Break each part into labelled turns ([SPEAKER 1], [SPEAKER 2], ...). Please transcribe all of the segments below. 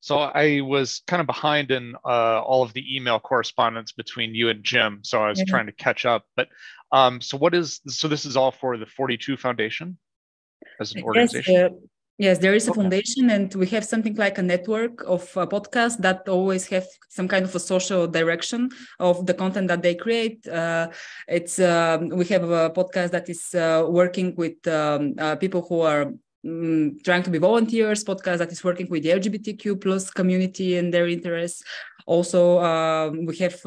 [SPEAKER 1] So I was kind of behind in all of the email correspondence between you and Jim, so I was
[SPEAKER 2] Yeah.
[SPEAKER 1] trying to catch up. But so this is all for the 42 Foundation as an
[SPEAKER 2] Yes,
[SPEAKER 1] organization?
[SPEAKER 2] yes, there is a
[SPEAKER 1] Okay.
[SPEAKER 2] foundation, and we have something like a network of podcasts that always have some kind of a social direction of the content that they create. It's We have a podcast that is working with people who are trying to be volunteers, podcast that is working with the LGBTQ plus community and their interests. Also, we have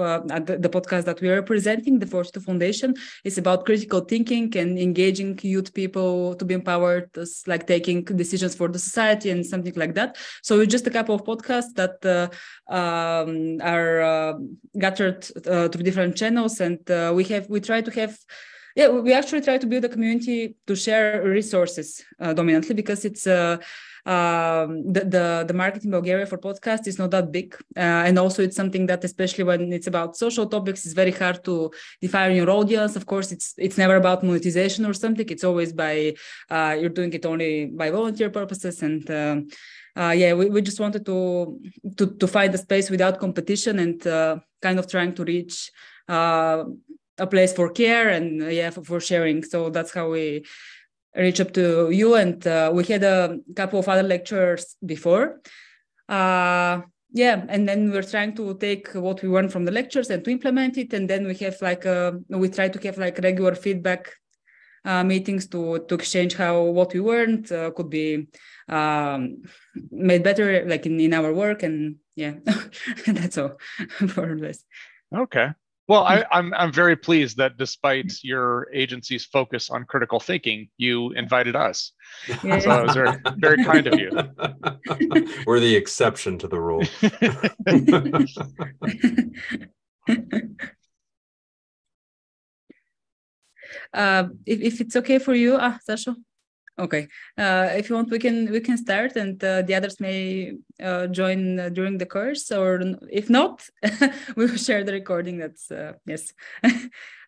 [SPEAKER 2] the podcast that we are presenting, the 42 Foundation, is about critical thinking and engaging youth people to be empowered, like taking decisions for the society and something like that. So it's just a couple of podcasts that are gathered through different channels, and we try to have. Yeah, we actually try to build a community to share resources dominantly, because it's the market in Bulgaria for podcasts is not that big, and also it's something that, especially when it's about social topics, is very hard to define your audience. Of course, it's never about monetization or something. It's always by you're doing it only by volunteer purposes, and we just wanted to find a space without competition, and kind of trying to reach a place for care and for sharing. So that's how we reach up to you. And we had a couple of other lectures before. And then we're trying to take what we learned from the lectures and to implement it. And then we have we try to have like regular feedback meetings to exchange how what we learned could be made better, like in our work. And that's all for this.
[SPEAKER 1] Okay. Well, I'm very pleased that despite your agency's focus on critical thinking, you invited us.
[SPEAKER 2] Yeah.
[SPEAKER 1] So it was very, very kind of you.
[SPEAKER 3] We're the exception to the rule.
[SPEAKER 2] If it's okay for you, Sasha. Okay. If you want, we can start, and the others may join during the course, or if not, we will share the recording. That's yes.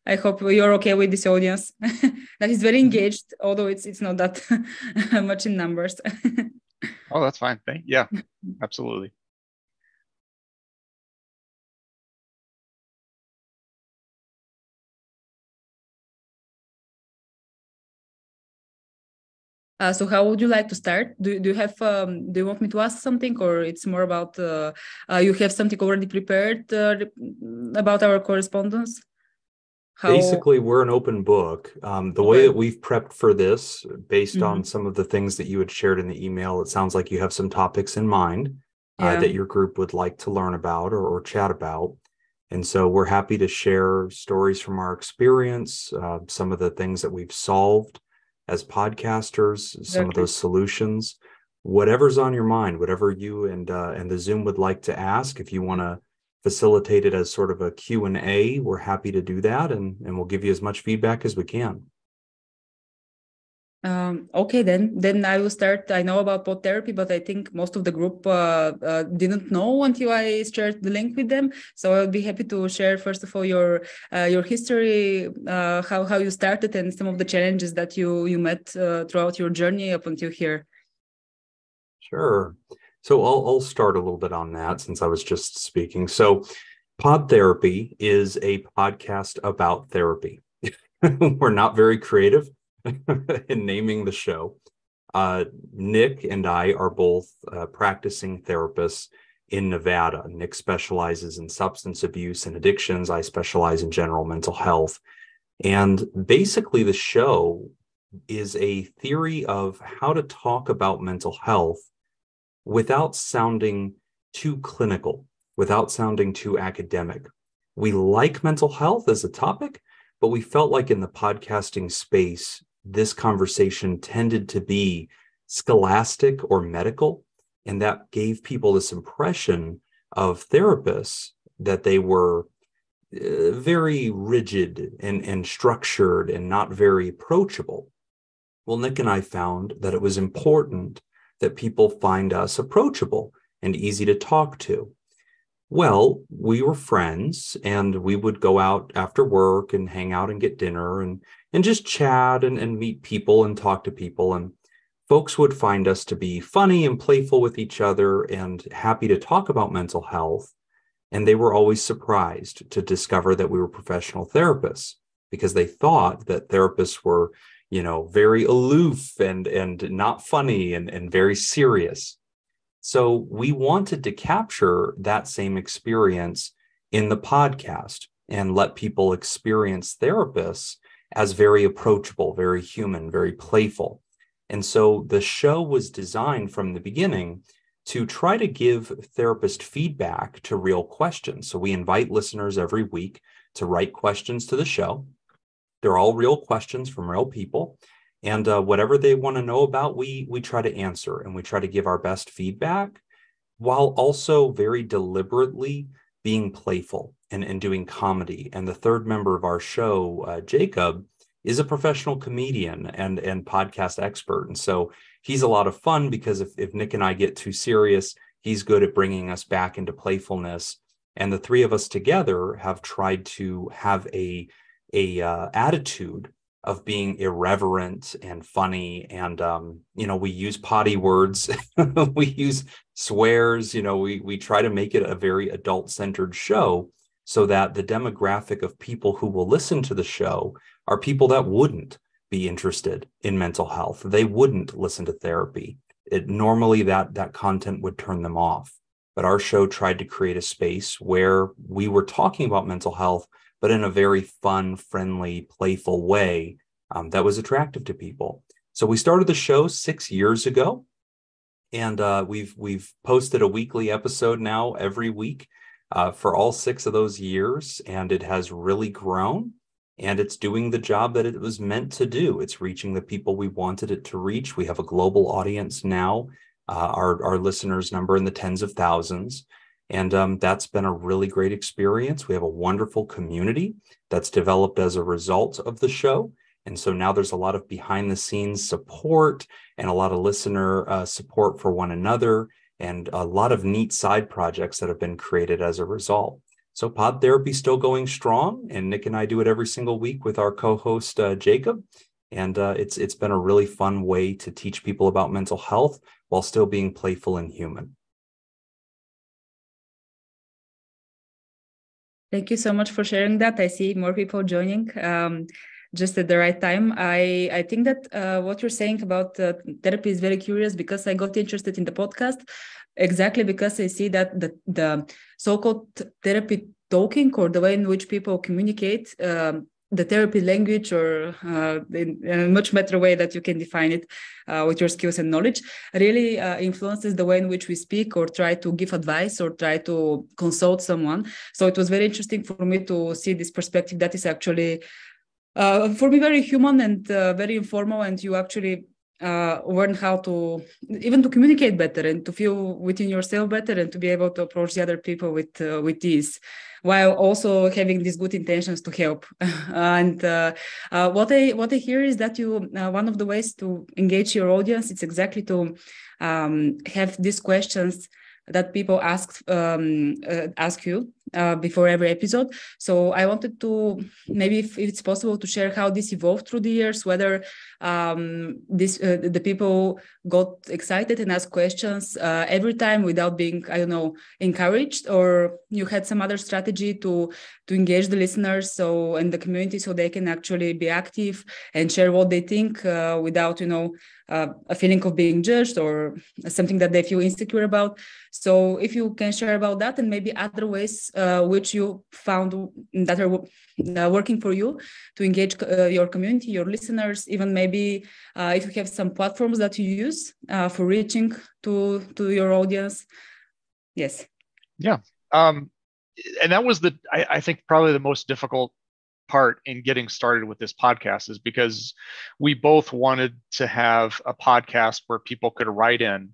[SPEAKER 2] I hope you're okay with this audience that is very engaged, although it's not that much in numbers.
[SPEAKER 1] Oh, that's fine. Yeah, absolutely.
[SPEAKER 2] So how would you like to start? Do you have do you want me to ask something, or it's more about you have something already prepared about our correspondence?
[SPEAKER 3] Basically, we're an open book. The way that we've prepped for this, based on some of the things that you had shared in the email, it sounds like you have some topics in mind that your group would like to learn about or chat about. And so we're happy to share stories from our experience, some of the things that we've solved as podcasters, some of those solutions, whatever's on your mind, whatever you and the Zoom would like to ask. If you want to facilitate it as sort of a Q&A, we're happy to do that, and we'll give you as much feedback as we can.
[SPEAKER 2] Okay, then I will start. I know about pod therapy, but I think most of the group didn't know until I shared the link with them. So I'll be happy to share, first of all, your history, how you started, and some of the challenges that you met throughout your journey up until here.
[SPEAKER 3] Sure. So I'll start a little bit on that, since I was just speaking. So Pod Therapy is a podcast about therapy. We're not very creative in naming the show. Nick and I are both practicing therapists in Nevada. Nick specializes in substance abuse and addictions. I specialize in general mental health. And basically the show is a theory of how to talk about mental health without sounding too clinical, without sounding too academic. We like mental health as a topic, but we felt like in the podcasting space, this conversation tended to be scholastic or medical, and that gave people this impression of therapists that they were very rigid and structured and not very approachable. Well, Nick and I found that it was important that people find us approachable and easy to talk to. Well, we were friends, and we would go out after work and hang out and get dinner and just chat and meet people and talk to people. And folks would find us to be funny and playful with each other and happy to talk about mental health. And they were always surprised to discover that we were professional therapists, because they thought that therapists were, very aloof and not funny and very serious. So we wanted to capture that same experience in the podcast and let people experience therapists as very approachable, very human, very playful. And so the show was designed from the beginning to try to give therapist feedback to real questions. So we invite listeners every week to write questions to the show. They're all real questions from real people. And whatever they want to know about, we try to answer, and we try to give our best feedback while also very deliberately being playful and doing comedy. And the third member of our show, Jacob, is a professional comedian and podcast expert. And so he's a lot of fun, because if Nick and I get too serious, he's good at bringing us back into playfulness. And the three of us together have tried to have a attitude of being irreverent and funny. And, we use potty words, we use swears, we try to make it a very adult-centered show, so that the demographic of people who will listen to the show are people that wouldn't be interested in mental health. They wouldn't listen to therapy. Normally that content would turn them off. But our show tried to create a space where we were talking about mental health, but in a very fun, friendly, playful way that was attractive to people. So we started the show 6 years ago, and we've posted a weekly episode now every week for all 6 of those years, and it has really grown. And it's doing the job that it was meant to do. It's reaching the people we wanted it to reach. We have a global audience now. Our listeners number in the tens of thousands. And that's been a really great experience. We have a wonderful community that's developed as a result of the show. And so now there's a lot of behind the scenes support and a lot of listener support for one another, and a lot of neat side projects that have been created as a result. So Pod Therapy still going strong, and Nick and I do it every single week with our co-host Jacob, and it's been a really fun way to teach people about mental health while still being playful and human.
[SPEAKER 2] Thank you so much for sharing that. I see more people joining just at the right time. I think that what you're saying about therapy is very curious, because I got interested in the podcast exactly because I see that the so-called therapy talking, or the way in which people communicate, the therapy language, or in a much better way that you can define it with your skills and knowledge, really influences the way in which we speak or try to give advice or try to consult someone. So it was very interesting for me to see this perspective that is actually, for me, very human and very informal, and you actually learn how to even to communicate better and to feel within yourself better and to be able to approach the other people with ease, while also having these good intentions to help. And what I hear is that you one of the ways to engage your audience, it's exactly to have these questions that people ask you before every episode. So I wanted to, maybe if it's possible, to share how this evolved through the years, whether the people got excited and asked questions every time without being, encouraged, or you had some other strategy to engage the listeners and the community, so they can actually be active and share what they think without, a feeling of being judged or something that they feel insecure about. So if you can share about that, and maybe other ways which you found that are working for you to engage your community, your listeners, even maybe if you have some platforms that you use for reaching to your audience. Yes.
[SPEAKER 1] Yeah. And that was I think probably the most difficult part in getting started with this podcast, is because we both wanted to have a podcast where people could write in,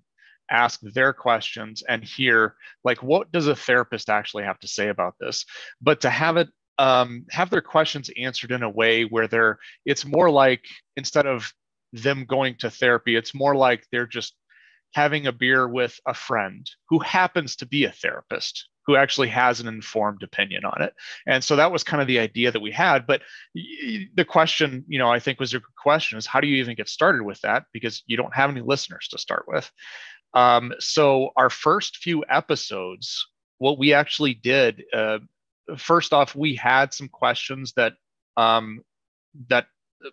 [SPEAKER 1] ask their questions, and hear, like, what does a therapist actually have to say about this? But to have it have their questions answered in a way where it's more like, instead of them going to therapy, it's more like they're just having a beer with a friend who happens to be a therapist, who actually has an informed opinion on it. And so that was kind of the idea that we had. But the question, I think was a good question, is how do you even get started with that? Because you don't have any listeners to start with. So our first few episodes, what we actually did, first off, we had some questions that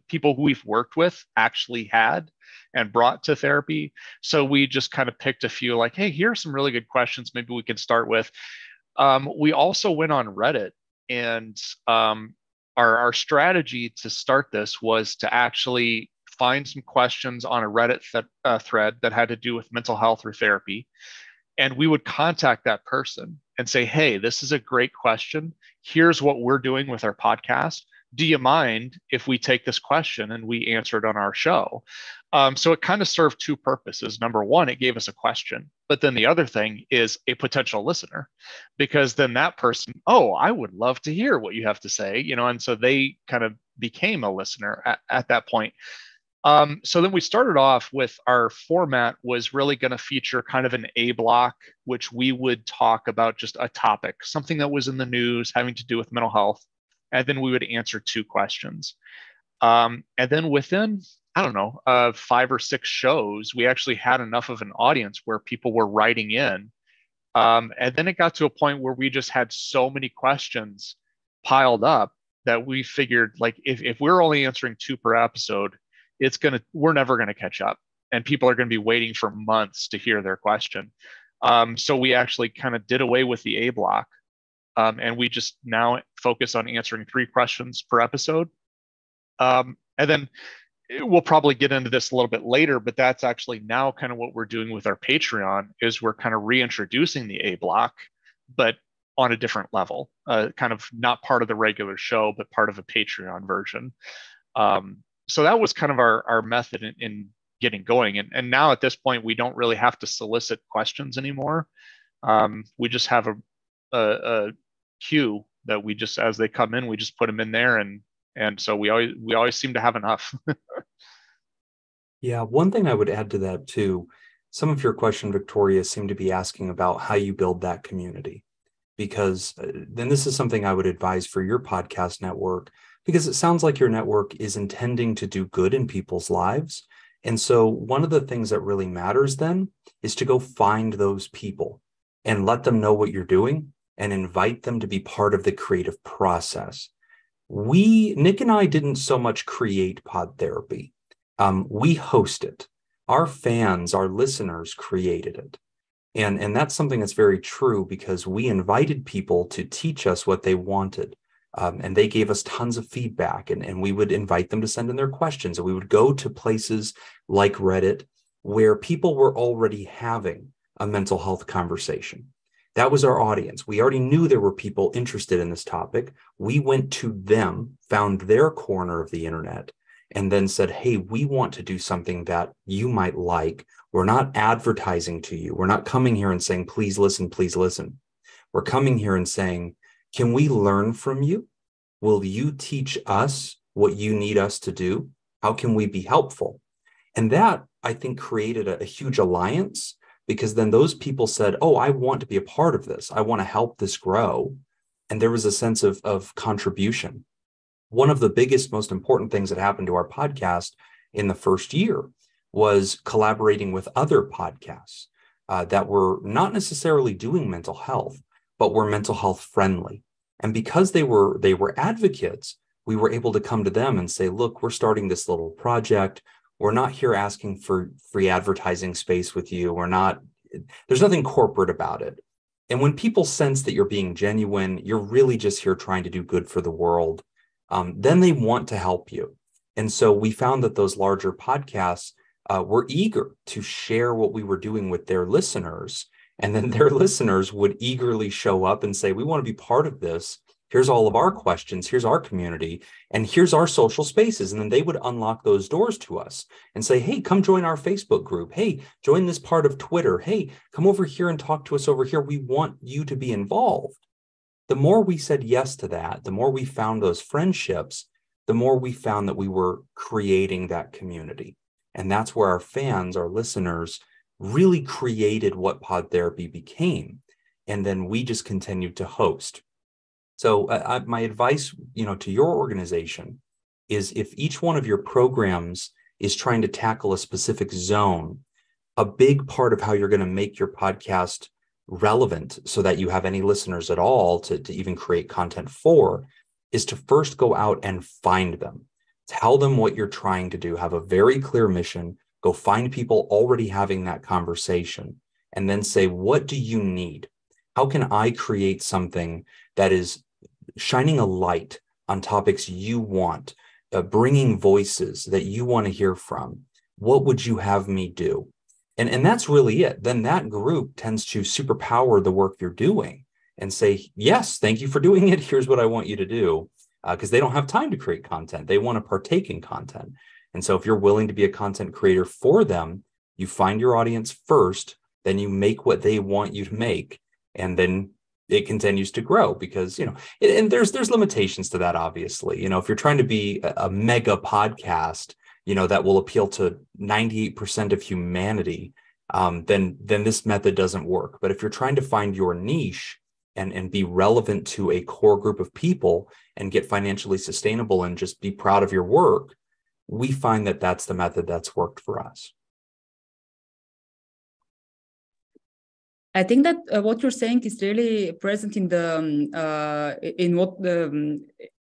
[SPEAKER 1] people who we've worked with actually had and brought to therapy. So we just kind of picked a few, like, hey, here are some really good questions maybe we can start with. We also went on Reddit, and our strategy to start this was to actually find some questions on a Reddit thread that had to do with mental health or therapy. And we would contact that person and say, hey, this is a great question. Here's what we're doing with our podcast. Do you mind if we take this question and we answer it on our show? So it kind of served two purposes. Number one, it gave us a question, but then the other thing is a potential listener, because then that person, oh, I would love to hear what you have to say, and so they kind of became a listener at that point. So then we started off with our format was really going to feature kind of an A block, which we would talk about just a topic, something that was in the news having to do with mental health. And then we would answer two questions. And then within, 5 or 6 shows, we actually had enough of an audience where people were writing in. And then it got to a point where we just had so many questions piled up that we figured, like, if we're only answering 2 per episode, we're never going to catch up. And people are going to be waiting for months to hear their question. So we actually kind of did away with the A block. And we just now focus on answering 3 questions per episode. And then we'll probably get into this a little bit later, but that's actually now kind of what we're doing with our Patreon, is we're kind of reintroducing the A block, but on a different level, kind of not part of the regular show, but part of a Patreon version. So that was kind of our method in getting going. And now at this point, we don't really have to solicit questions anymore. We just have a queue that we just, as they come in, we just put them in there, and so we always seem to have enough.
[SPEAKER 3] Yeah, one thing I would add to that too, some of your question, Victoria, seem to be asking about how you build that community, because then this is something I would advise for your podcast network, because it sounds like your network is intending to do good in people's lives. And so one of the things that really matters then is to go find those people and let them know what you're doing and invite them to be part of the creative process. Nick and I didn't so much create Pod Therapy. We host it. Our fans, our listeners created it. And that's something that's very true, because we invited people to teach us what they wanted. And they gave us tons of feedback, and we would invite them to send in their questions. And we would go to places like Reddit where people were already having a mental health conversation. That was our audience. We already knew there were people interested in this topic. We went to them, found their corner of the internet, and then said, hey, we want to do something that you might like. We're not advertising to you. We're not coming here and saying, please listen, please listen. We're coming here and saying, can we learn from you? Will you teach us what you need us to do? How can we be helpful? And that, I think, created a huge alliance, because then those people said, oh, I want to be a part of this. I want to help this grow. And there was a sense of contribution. One of the biggest, most important things that happened to our podcast in the first year was collaborating with other podcasts that were not necessarily doing mental health, but were mental health friendly. And because they were advocates, we were able to come to them and say, look, we're starting this little project. We're not here asking for free advertising space with you. There's nothing corporate about it. And when people sense that you're being genuine, you're really just here trying to do good for the world, then they want to help you. And so we found that those larger podcasts were eager to share what we were doing with their listeners. And then their listeners would eagerly show up and say, we want to be part of this. Here's all of our questions. Here's our community. And here's our social spaces. And then they would unlock those doors to us and say, hey, come join our Facebook group. Hey, join this part of Twitter. Hey, come over here and talk to us over here. We want you to be involved. The more we said yes to that, the more we found those friendships, the more we found that we were creating that community. And that's where our fans, our listeners, really created what Pod Therapy became. And then we just continued to host. So my advice, to your organization is, if each one of your programs is trying to tackle a specific zone, a big part of how you're going to make your podcast relevant so that you have any listeners at all to even create content for, is to first go out and find them. Tell them what you're trying to do. Have a very clear mission. Go find people already having that conversation, and then say, what do you need? How can I create something that is shining a light on topics you want, bringing voices that you want to hear from? What would you have me do? And that's really it. Then that group tends to superpower the work you're doing and say, yes, thank you for doing it. Here's what I want you to do. Because they don't have time to create content. They want to partake in content. And so if you're willing to be a content creator for them, you find your audience first, then you make what they want you to make, and then it continues to grow, because, and there's limitations to that, obviously. If you're trying to be a mega podcast, that will appeal to 98% of humanity, then this method doesn't work. But if you're trying to find your niche and be relevant to a core group of people and get financially sustainable and just be proud of your work, we find that that's the method that's worked for us.
[SPEAKER 2] I think that what you're saying is really present in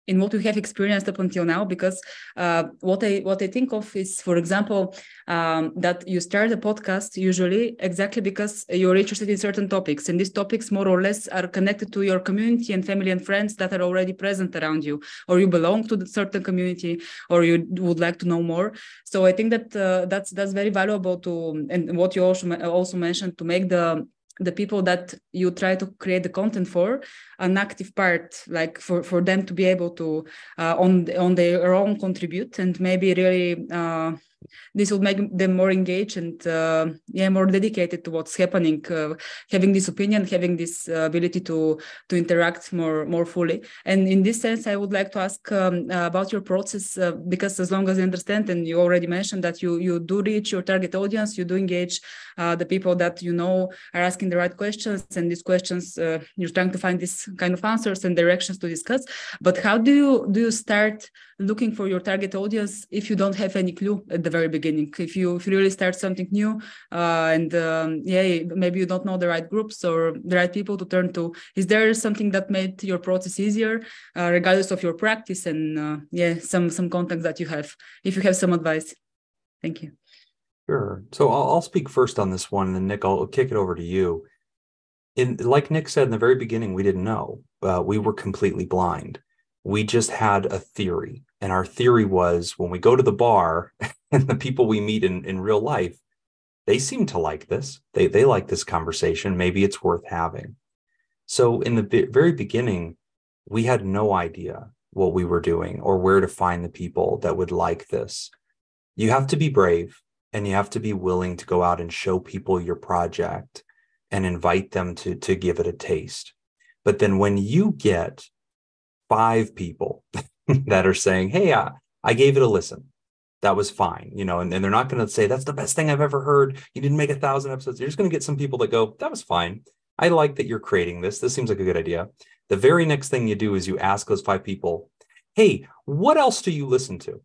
[SPEAKER 2] in what we have experienced up until now, because what I think of is, for example, that you start a podcast usually exactly because you're interested in certain topics, and these topics more or less are connected to your community and family and friends that are already present around you, or you belong to the certain community, or you would like to know more. So I think that that's very valuable to, and what you also mentioned, to make the people that you try to create the content for an active part, like for them to be able to on their own contribute, and maybe really this will make them more engaged and more dedicated to what's happening, having this opinion, having this ability to interact more fully. And in this sense, I would like to ask about your process, because as long as I understand, and you already mentioned that you do reach your target audience, you do engage the people that are asking the right questions, and these questions you're trying to find this kind of answers and directions to discuss. But how do you start looking for your target audience if you don't have any clue at the very beginning? If you really start something new, and maybe you don't know the right groups or the right people to turn to, is there something that made your process easier, regardless of your practice and some contacts that you have? If you have some advice, thank you.
[SPEAKER 3] Sure. So I'll speak first on this one, and then Nick, I'll kick it over to you. Like Nick said in the very beginning, we didn't know. We were completely blind. We just had a theory. And our theory was, when we go to the bar and the people we meet in real life, they seem to like this. They like this conversation. Maybe it's worth having. So in the very beginning, we had no idea what we were doing or where to find the people that would like this. You have to be brave, and you have to be willing to go out and show people your project and invite them to give it a taste. But then when you get 5 people that are saying, hey, I gave it a listen, that was fine, and they're not going to say, that's the best thing I've ever heard, you didn't make 1,000 episodes. You're just going to get some people that go, that was fine. I like that you're creating this. This seems like a good idea. The very next thing you do is you ask those 5 people, hey, what else do you listen to?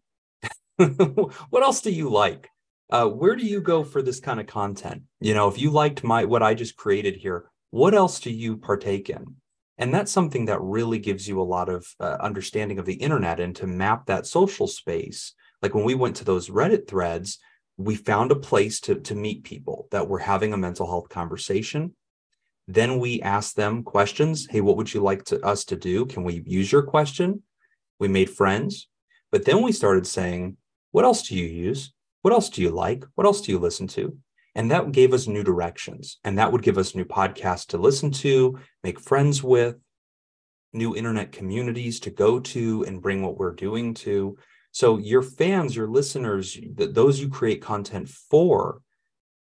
[SPEAKER 3] What else do you like? Where do you go for this kind of content? If you liked what I just created here, what else do you partake in? And that's something that really gives you a lot of understanding of the internet, and to map that social space. Like when we went to those Reddit threads, we found a place to meet people that were having a mental health conversation. Then we asked them questions. Hey, what would you like us to do? Can we use your question? We made friends. But then we started saying, what else do you use? What else do you like? What else do you listen to? And that gave us new directions. And that would give us new podcasts to listen to, make friends with, new internet communities to go to and bring what we're doing to. So your fans, your listeners, those you create content for,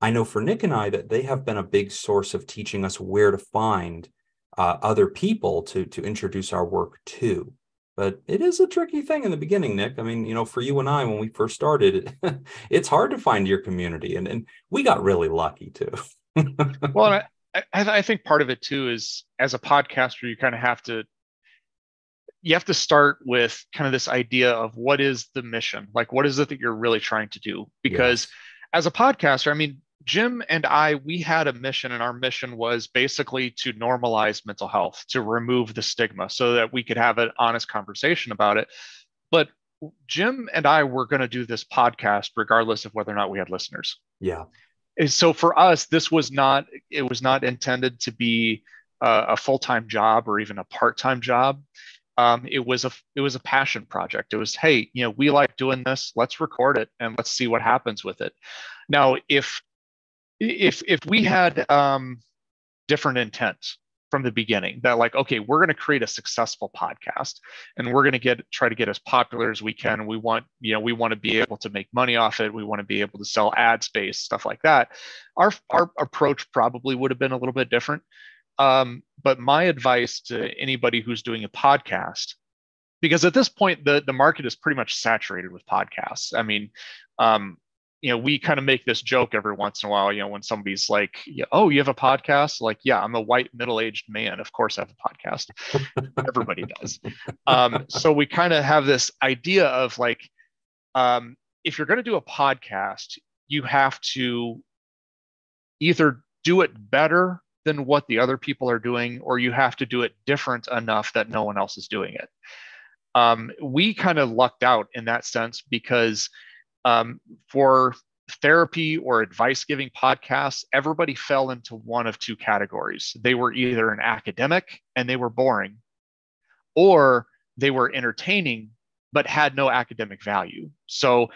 [SPEAKER 3] I know for Nick and I that they have been a big source of teaching us where to find other people to introduce our work to. But it is a tricky thing in the beginning, Nick. I mean, for you and I, when we first started, it's hard to find your community. And we got really lucky too.
[SPEAKER 1] Well, I think part of it too is, as a podcaster, you kind of have to start with kind of this idea of what is the mission, like what is it that you're really trying to do? Because
[SPEAKER 3] Yes.
[SPEAKER 1] as a podcaster, I mean, Jim and we had a mission, and our mission was basically to normalize mental health, to remove the stigma so that we could have an honest conversation about it. But Jim and I were going to do this podcast regardless of whether or not we had listeners.
[SPEAKER 3] Yeah.
[SPEAKER 1] And so for us, it was not intended to be a full-time job or even a part-time job. It was a passion project. It was, hey, we like doing this. Let's record it and let's see what happens with it. Now, if we had different intent from the beginning, that like, okay, we're going to create a successful podcast and we're going to try to get as popular as we can. We want to be able to make money off it. We want to be able to sell ad space, stuff like that. Our approach probably would have been a little bit different. But my advice to anybody who's doing a podcast, because at this point the market is pretty much saturated with podcasts. I mean, we kind of make this joke every once in a while, when somebody's like, oh, you have a podcast? Like, yeah, I'm a white middle-aged man. Of course I have a podcast. Everybody does. So we kind of have this idea of like, if you're going to do a podcast, you have to either do it better than what the other people are doing, or you have to do it different enough that no one else is doing it. We kind of lucked out in that sense because for therapy or advice giving podcasts, everybody fell into one of two categories. They were either an academic and they were boring, or they were entertaining but had no academic value. So,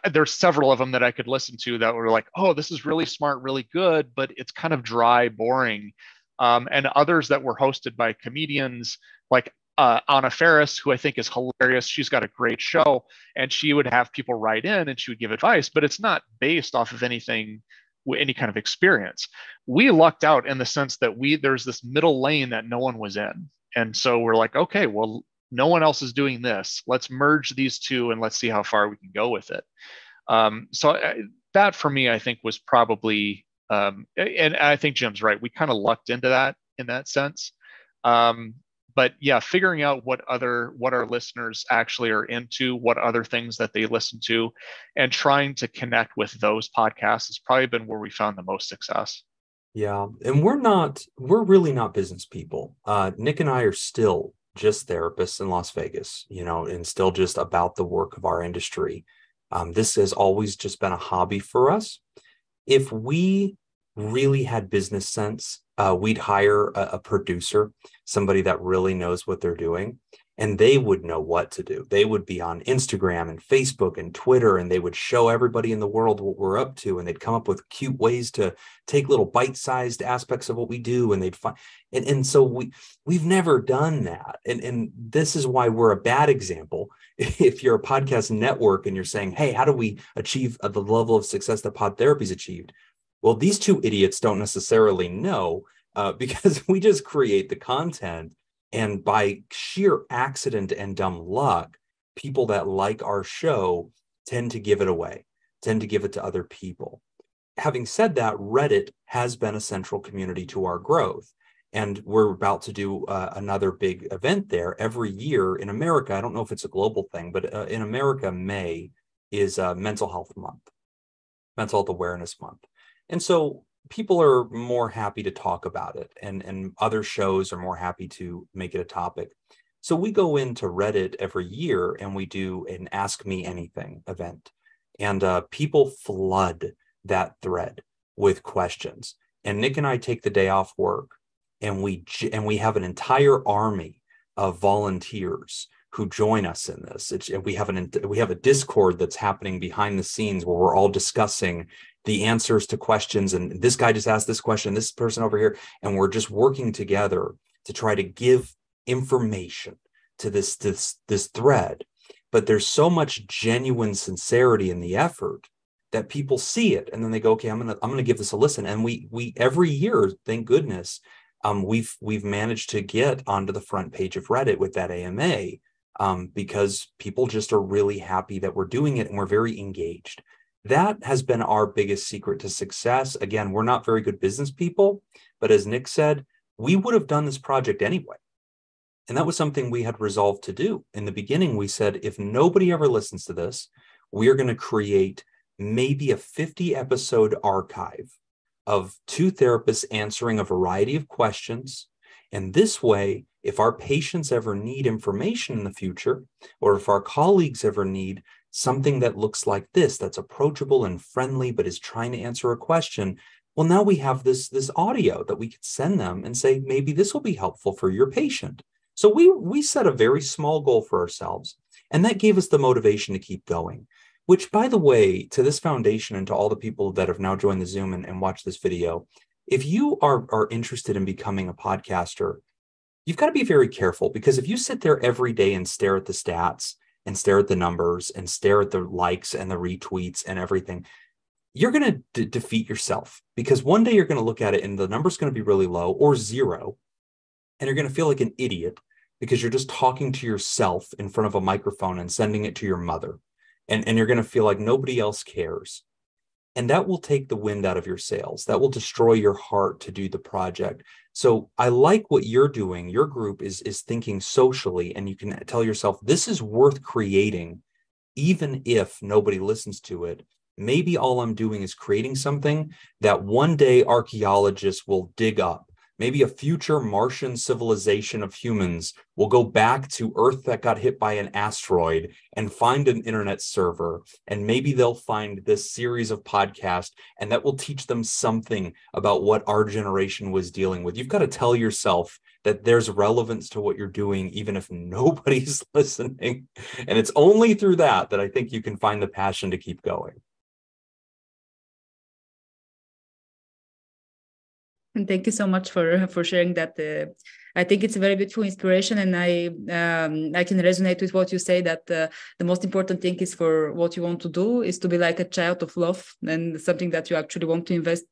[SPEAKER 1] there's several of them that I could listen to that were like, oh, this is really smart, really good, but it's kind of dry, boring. And others that were hosted by comedians like Anna Faris, who I think is hilarious. She's got a great show, and she would have people write in and she would give advice, but it's not based off of any kind of experience. We lucked out in the sense that there's this middle lane that no one was in. And so we're like, okay, well, no one else is doing this. Let's merge these two and let's see how far we can go with it. That for me, I think was probably, and I think Jim's right. We kind of lucked into that in that sense. But yeah, figuring out what our listeners actually are into, what other things that they listen to, and trying to connect with those podcasts has probably been where we found the most success.
[SPEAKER 3] Yeah. And we're really not business people. Nick and I are still just therapists in Las Vegas, and still just about the work of our industry. This has always just been a hobby for us. If we really had business sense, we'd hire a producer, somebody that really knows what they're doing, and they would know what to do. They would be on Instagram and Facebook and Twitter, and they would show everybody in the world what we're up to, and they'd come up with cute ways to take little bite-sized aspects of what we do, and they'd find, and so we've never done that. And this is why we're a bad example. If you're a podcast network and you're saying, hey, how do we achieve the level of success that Pod Therapy's achieved? Well, these two idiots don't necessarily know, because we just create the content. And by sheer accident and dumb luck, people that like our show tend to give it away, tend to give it to other people. Having said that, Reddit has been a central community to our growth. And we're about to do another big event there every year in America. I don't know if it's a global thing, but in America, May is Mental Health Month, Mental Health Awareness Month. And so people are more happy to talk about it, and other shows are more happy to make it a topic. So we go into Reddit every year and we do an Ask Me Anything event, and people flood that thread with questions. And Nick and I take the day off work, and we have an entire army of volunteers who join us in this. We have a Discord that's happening behind the scenes where we're all discussing the answers to questions, and this guy just asked this question, this person over here, and we're just working together to try to give information to this thread. But there's so much genuine sincerity in the effort that people see it, and then they go, okay, I'm gonna give this a listen. And we every year, thank goodness, we've managed to get onto the front page of Reddit with that AMA, because people just are really happy that we're doing it, and we're very engaged. That has been our biggest secret to success. Again, we're not very good business people, but as Nick said, we would have done this project anyway. And that was something we had resolved to do. In the beginning, we said, if nobody ever listens to this, we are going to create maybe a 50-episode archive of two therapists answering a variety of questions. And this way, if our patients ever need information in the future, or if our colleagues ever need something that looks like this, that's approachable and friendly, but is trying to answer a question, well, now we have this audio that we could send them and say, maybe this will be helpful for your patient. So we set a very small goal for ourselves, and that gave us the motivation to keep going, which, by the way, to this foundation and to all the people that have now joined the Zoom and watched this video, if you are interested in becoming a podcaster, you've got to be very careful, because if you sit there every day and stare at the stats and stare at the numbers and stare at the likes and the retweets and everything, you're going to defeat yourself, because one day you're going to look at it and the number's going to be really low or zero. And you're going to feel like an idiot because you're just talking to yourself in front of a microphone and sending it to your mother. And you're going to feel like nobody else cares. And that will take the wind out of your sails. That will destroy your heart to do the project. So I like what you're doing. Your group is thinking socially, and you can tell yourself, this is worth creating, even if nobody listens to it. Maybe all I'm doing is creating something that one day archaeologists will dig up. Maybe a future Martian civilization of humans will go back to Earth that got hit by an asteroid and find an internet server. And maybe they'll find this series of podcasts, and that will teach them something about what our generation was dealing with. You've got to tell yourself that there's relevance to what you're doing, even if nobody's listening. And it's only through that I think you can find the passion to keep going.
[SPEAKER 2] And thank you so much for sharing that. I think it's a very beautiful inspiration, and I can resonate with what you say, that the most important thing is for what you want to do is to be like a child of love, and something that you actually want to invest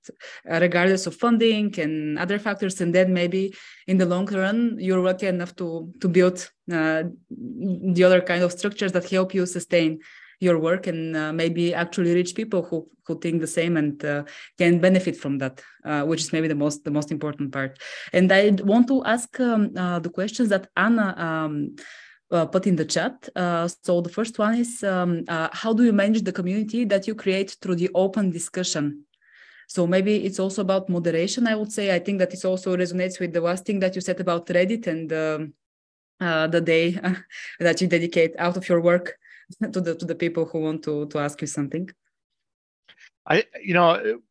[SPEAKER 2] regardless of funding and other factors. And then maybe in the long run, you're lucky enough to build the other kind of structures that help you sustain your work, and maybe actually reach people who think the same and can benefit from that, which is maybe the most important part. And I want to ask the questions that Anna put in the chat. So the first one is, how do you manage the community that you create through the open discussion? So maybe it's also about moderation, I would say. I think that it also resonates with the last thing that you said about Reddit and the day that you dedicate out of your work to the people who want to ask you something.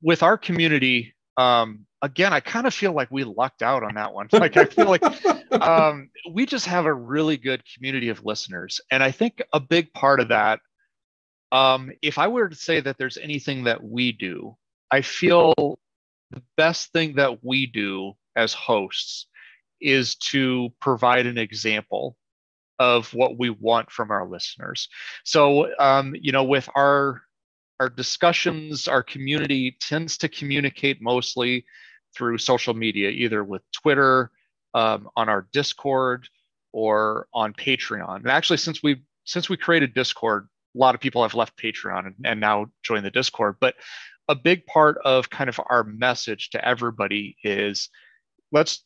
[SPEAKER 1] With our community, again, I kind of feel like we lucked out on that one. Like, I feel like we just have a really good community of listeners. And I think a big part of that, if I were to say that there's anything that we do, I feel the best thing that we do as hosts is to provide an example of what we want from our listeners. So, with our discussions, our community tends to communicate mostly through social media, either with Twitter, on our Discord, or on Patreon. And actually, since we created Discord, a lot of people have left Patreon and now joined the Discord. But a big part of kind of our message to everybody is let's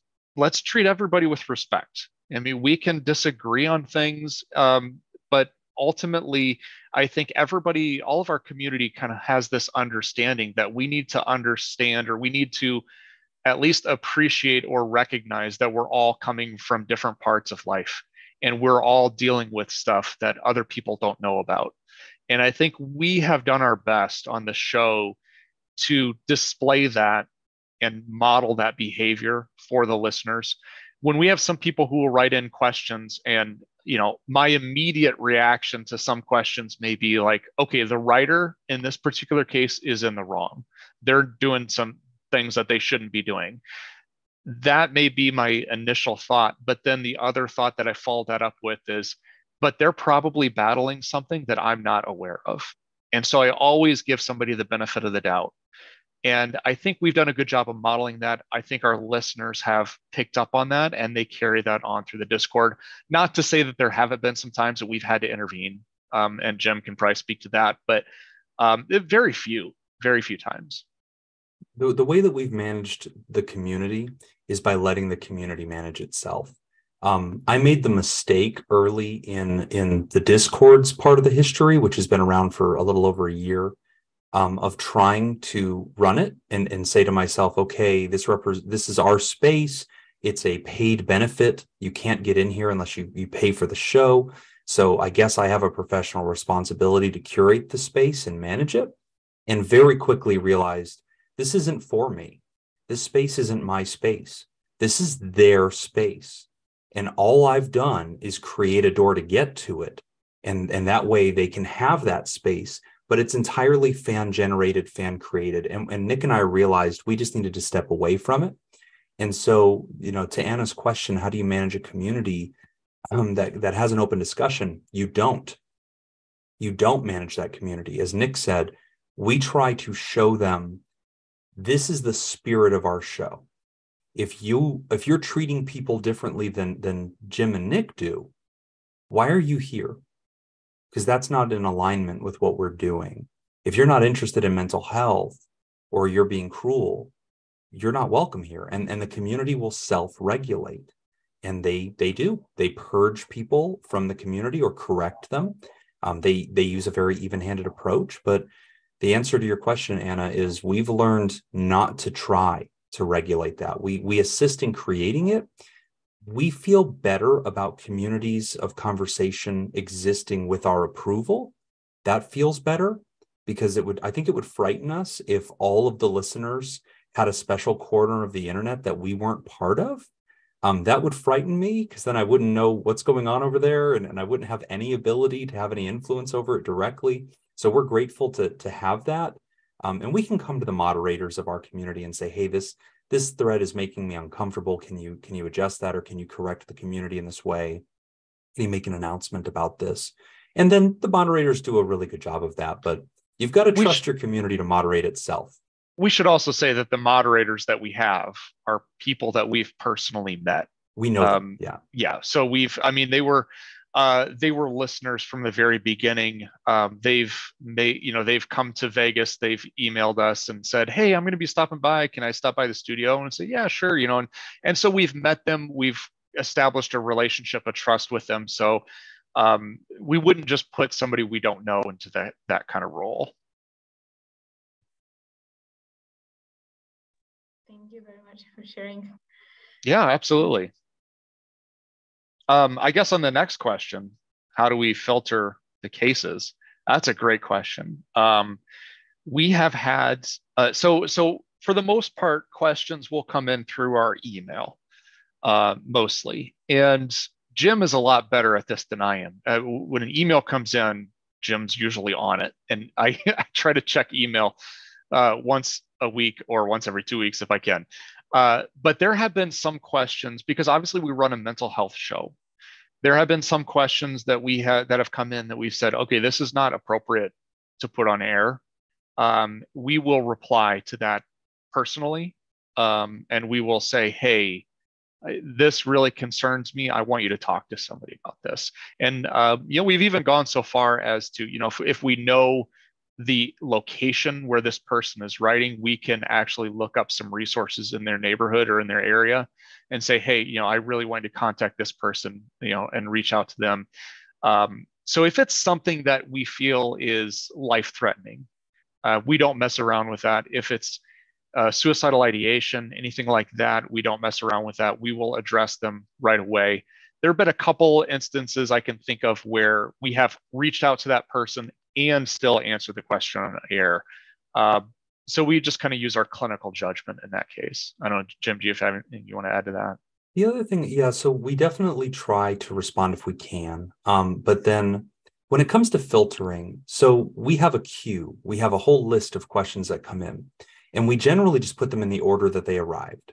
[SPEAKER 1] treat everybody with respect. I mean, we can disagree on things, but ultimately, I think all of our community kind of has this understanding that we need to understand, or we need to at least appreciate or recognize that we're all coming from different parts of life, and we're all dealing with stuff that other people don't know about. And I think we have done our best on the show to display that and model that behavior for the listeners. When we have some people who will write in questions, and my immediate reaction to some questions may be like, okay, the writer in this particular case is in the wrong. They're doing some things that they shouldn't be doing. That may be my initial thought, but then the other thought that I follow that up with is, but they're probably battling something that I'm not aware of. And so I always give somebody the benefit of the doubt. And I think we've done a good job of modeling that. I think our listeners have picked up on that, and they carry that on through the Discord. Not to say that there haven't been some times that we've had to intervene, and Jim can probably speak to that. But Very few times.
[SPEAKER 3] The way that we've managed the community is by letting the community manage itself. I made the mistake early in the Discord's part of the history, which has been around for a little over a year, of trying to run it and say to myself, okay, this is our space. It's a paid benefit. You can't get in here unless you pay for the show. So I guess I have a professional responsibility to curate the space and manage it. And very quickly realized this isn't for me. This space isn't my space. This is their space. And all I've done is create a door to get to it. And that way they can have that space, but it's entirely fan generated, fan created. And Nick and I realized we just needed to step away from it. And so, to Anna's question, how do you manage a community that has an open discussion? You don't manage that community. As Nick said, we try to show them this is the spirit of our show. If you're treating people differently than Jim and Nick do, why are you here? Because that's not in alignment with what we're doing. If you're not interested in mental health or you're being cruel, you're not welcome here. And the community will self-regulate. And they do. They purge people from the community or correct them. They use a very even-handed approach. But the answer to your question, Anna, is we've learned not to try to regulate that. We assist in creating it. We feel better about communities of conversation existing with our approval. That feels better because I think it would frighten us if all of the listeners had a special corner of the internet that we weren't part of. That would frighten me because then I wouldn't know what's going on over there and I wouldn't have any ability to have any influence over it directly. So we're grateful to have that. And we can come to the moderators of our community and say, hey, this thread is making me uncomfortable. Can you adjust that, or can you correct the community in this way? Can you make an announcement about this? And then the moderators do a really good job of that. But you've got to trust your community to moderate itself.
[SPEAKER 1] We should also say that the moderators that we have are people that we've personally met.
[SPEAKER 3] We know them. Yeah.
[SPEAKER 1] Yeah. So they were listeners from the very beginning. They've come to Vegas. They've emailed us and said, hey, I'm going to be stopping by. Can I stop by the studio? And say, yeah, sure. And so we've met them. We've established a relationship, a trust with them. So we wouldn't just put somebody we don't know into that kind of role.
[SPEAKER 4] Thank you very much for sharing.
[SPEAKER 1] Yeah, absolutely. I guess on the next question, how do we filter the cases? That's a great question. We have had, so for the most part, questions will come in through our email, mostly. And Jim is a lot better at this than I am. When an email comes in, Jim's usually on it. And I try to check email once a week or once every 2 weeks if I can. But there have been some questions, because obviously we run a mental health show. There have been some questions that that have come in that we've said, okay, this is not appropriate to put on air. We will reply to that personally, and we will say, hey, this really concerns me. I want you to talk to somebody about this. And we've even gone so far as to, if we know the location where this person is writing, we can actually look up some resources in their neighborhood or in their area and say, hey, I really wanted to contact this person, and reach out to them. So if it's something that we feel is life-threatening, we don't mess around with that. If it's suicidal ideation, anything like that, we don't mess around with that. We will address them right away. There have been a couple instances I can think of where we have reached out to that person and still answer the question on air. So we just kind of use our clinical judgment in that case. I don't know, Jim, do you have anything you want to add to that?
[SPEAKER 3] The other thing, yeah, so we definitely try to respond if we can. But then when it comes to filtering, so we have a queue. We have a whole list of questions that come in, and we generally just put them in the order that they arrived.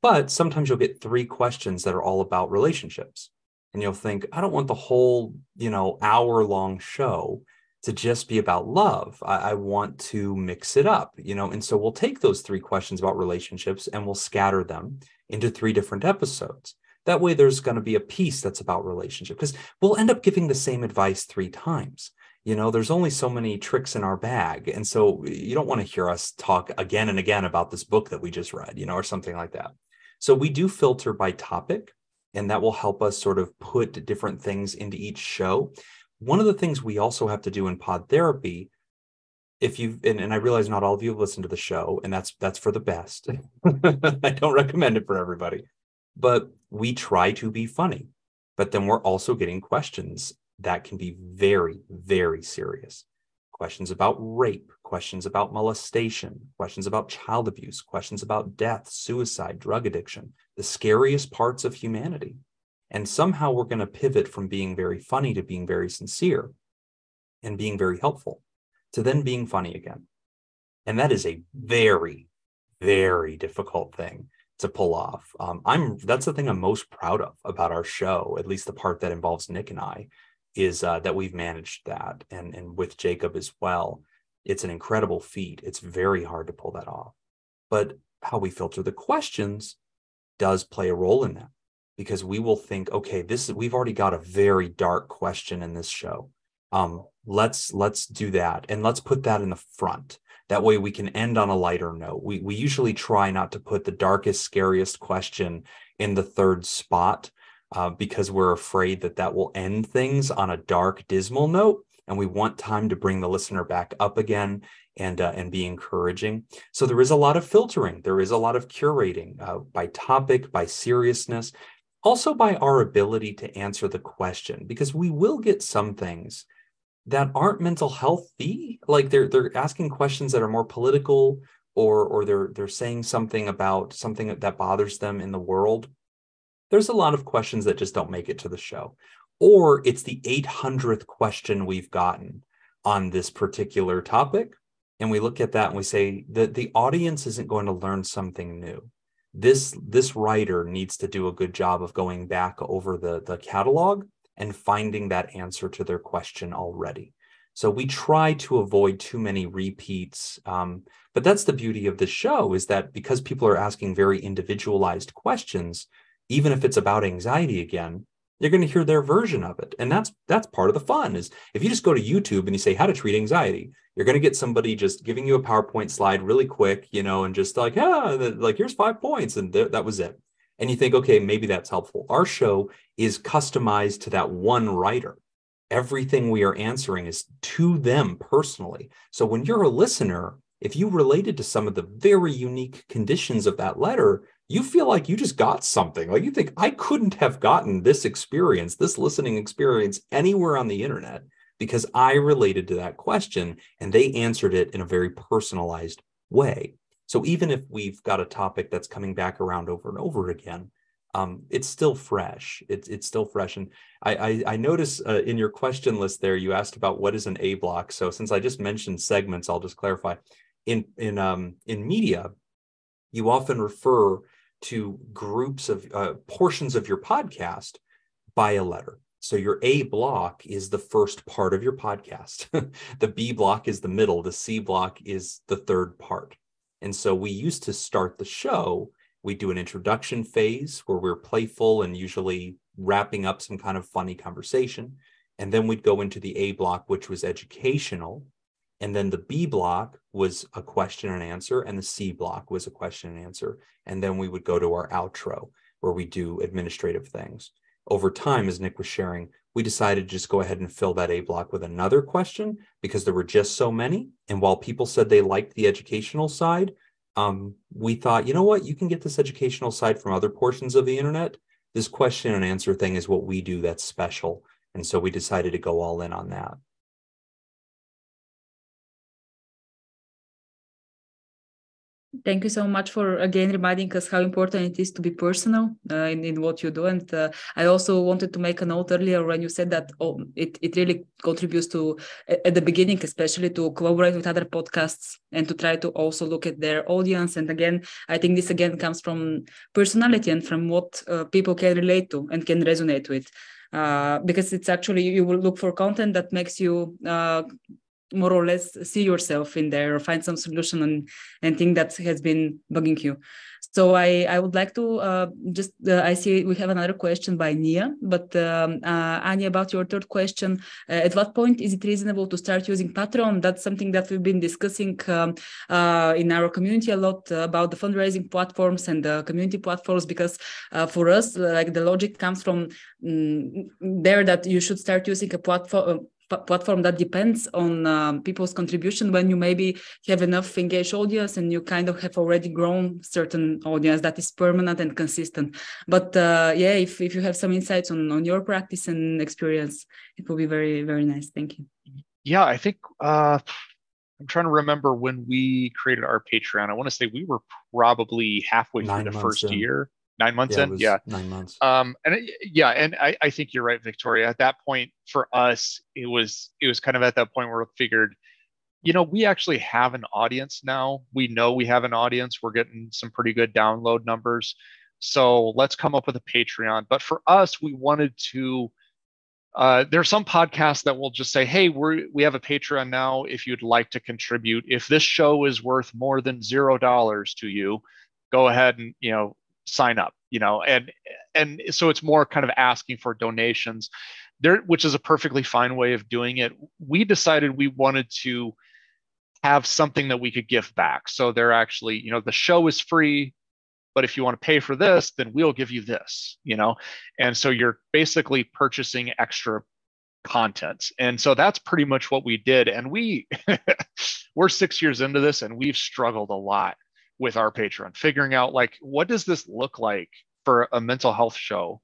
[SPEAKER 3] But sometimes you'll get 3 questions that are all about relationships. And you'll think, I don't want the whole, hour-long show to just be about love. I want to mix it up, and so we'll take those 3 questions about relationships and we'll scatter them into 3 different episodes. That way there's going to be a piece that's about relationship, because we'll end up giving the same advice 3 times. There's only so many tricks in our bag. And so you don't want to hear us talk again and again about this book that we just read, or something like that. So we do filter by topic, and that will help us sort of put different things into each show. One of the things we also have to do in Pod Therapy, if you've, and I realize not all of you have listened to the show, and that's for the best. I don't recommend it for everybody, but we try to be funny, but then we're also getting questions that can be very, very serious. Questions about rape, questions about molestation, questions about child abuse, questions about death, suicide, drug addiction, the scariest parts of humanity. And somehow we're going to pivot from being very funny to being very sincere and being very helpful to then being funny again. And that is a very, very difficult thing to pull off. That's the thing I'm most proud of about our show, at least the part that involves Nick and I, is that we've managed that, and with Jacob as well. It's an incredible feat. It's very hard to pull that off. But how we filter the questions does play a role in that, because we will think, okay, we've already got a very dark question in this show. Let's do that, and let's put that in the front. That way we can end on a lighter note. We usually try not to put the darkest, scariest question in the third spot, because we're afraid that will end things on a dark, dismal note, and we want time to bring the listener back up again and be encouraging. So there is a lot of filtering. There is a lot of curating by topic, by seriousness, also by our ability to answer the question, because we will get some things that aren't mental healthy, like they're asking questions that are more political, or they're saying something about something that bothers them in the world. There's a lot of questions that just don't make it to the show, or it's the 800th question we've gotten on this particular topic, and we look at that and we say that the audience isn't going to learn something new. This writer needs to do a good job of going back over the catalog and finding that answer to their question already. So we try to avoid too many repeats. But that's the beauty of this show, is that because people are asking very individualized questions, even if it's about anxiety again, you're going to hear their version of it. And that's part of the fun, is if you just go to YouTube and you say how to treat anxiety, you're going to get somebody just giving you a PowerPoint slide really quick, and just like, here's 5 points. And that was it. And you think, okay, maybe that's helpful. Our show is customized to that one writer. Everything we are answering is to them personally. So when you're a listener, if you related to some of the very unique conditions of that letter, you feel like you just got something. Like you think, I couldn't have gotten this experience, this listening experience anywhere on the internet, because I related to that question and they answered it in a very personalized way. So even if we've got a topic that's coming back around over and over again, it's still fresh. It's still fresh. And I notice in your question list there, you asked about what is an A block. So since I just mentioned segments, I'll just clarify. In media, you often refer to groups of portions of your podcast by a letter. So your A block is the first part of your podcast. The B block is the middle. The C block is the third part. And so we used to start the show, we do an introduction phase where we're playful and usually wrapping up some kind of funny conversation. And then we'd go into the A block, which was educational. And then the B block was a question and answer, and the C block was a question and answer. And then we would go to our outro, where we do administrative things. Over time, as Nick was sharing, we decided to just go ahead and fill that A block with another question, because there were just so many. And while people said they liked the educational side, we thought, you know what, you can get this educational side from other portions of the internet. This question and answer thing is what we do that's special. And so we decided to go all in on that.
[SPEAKER 2] Thank you so much for again reminding us how important it is to be personal in what you do. And I also wanted to make a note earlier when you said that it really contributes to, at the beginning especially, to collaborate with other podcasts and to try to also look at their audience. And again, I think this again comes from personality and from what people can relate to and can resonate with. Because it's actually, you will look for content that makes you more or less see yourself in there or find some solution and think that has been bugging you. So I would like to I see we have another question by Nia, but Anya, about your third question, at what point is it reasonable to start using Patreon? That's something that we've been discussing in our community a lot about the fundraising platforms and the community platforms, because for us, like the logic comes from there that you should start using a platform that depends on people's contribution when you maybe have enough engaged audience and you kind of have already grown certain audience that is permanent and consistent. But if you have some insights on your practice and experience, it will be very, very nice. Thank you.
[SPEAKER 1] Yeah, I think I'm trying to remember when we created our Patreon. I want to say we were probably halfway through the first year. 9 months in,
[SPEAKER 3] 9 months.
[SPEAKER 1] And I think you're right, Victoria. At that point, for us, it was kind of at that point where we figured, we actually have an audience now. We know we have an audience. We're getting some pretty good download numbers. So let's come up with a Patreon. But for us, we wanted to. There are some podcasts that will just say, "Hey, we have a Patreon now. If you'd like to contribute, if this show is worth more than $0 to you, go ahead and sign up." And so it's more kind of asking for donations there, which is a perfectly fine way of doing it. We decided we wanted to have something that we could give back. So they're actually, the show is free, but if you want to pay for this, then we'll give you this, and so you're basically purchasing extra content. And so that's pretty much what we did. And we're 6 years into this, and we've struggled a lot with our Patreon, figuring out what does this look like for a mental health show?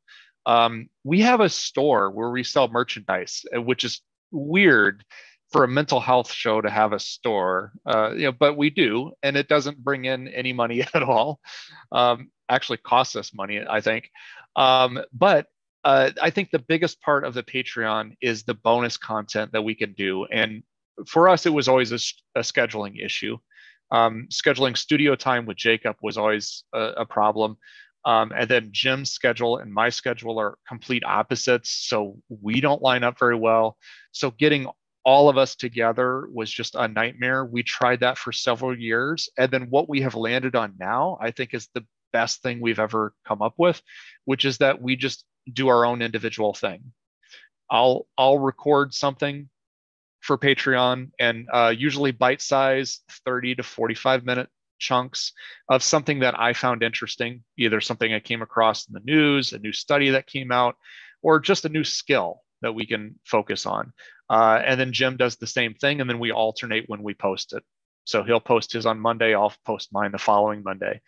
[SPEAKER 1] We have a store where we sell merchandise, which is weird for a mental health show to have a store, but we do, and it doesn't bring in any money at all. Actually costs us money, I think. But I think the biggest part of the Patreon is the bonus content that we can do. And for us, it was always a scheduling issue. Scheduling studio time with Jacob was always a problem. And then Jim's schedule and my schedule are complete opposites. So we don't line up very well. So getting all of us together was just a nightmare. We tried that for several years. And then what we have landed on now, I think, is the best thing we've ever come up with, which is that we just do our own individual thing. I'll record something for Patreon, and usually bite-size 30 to 45-minute chunks of something that I found interesting, either something I came across in the news, a new study that came out, or just a new skill that we can focus on. And then Jim does the same thing, and then we alternate when we post it. So he'll post his on Monday, I'll post mine the following Monday.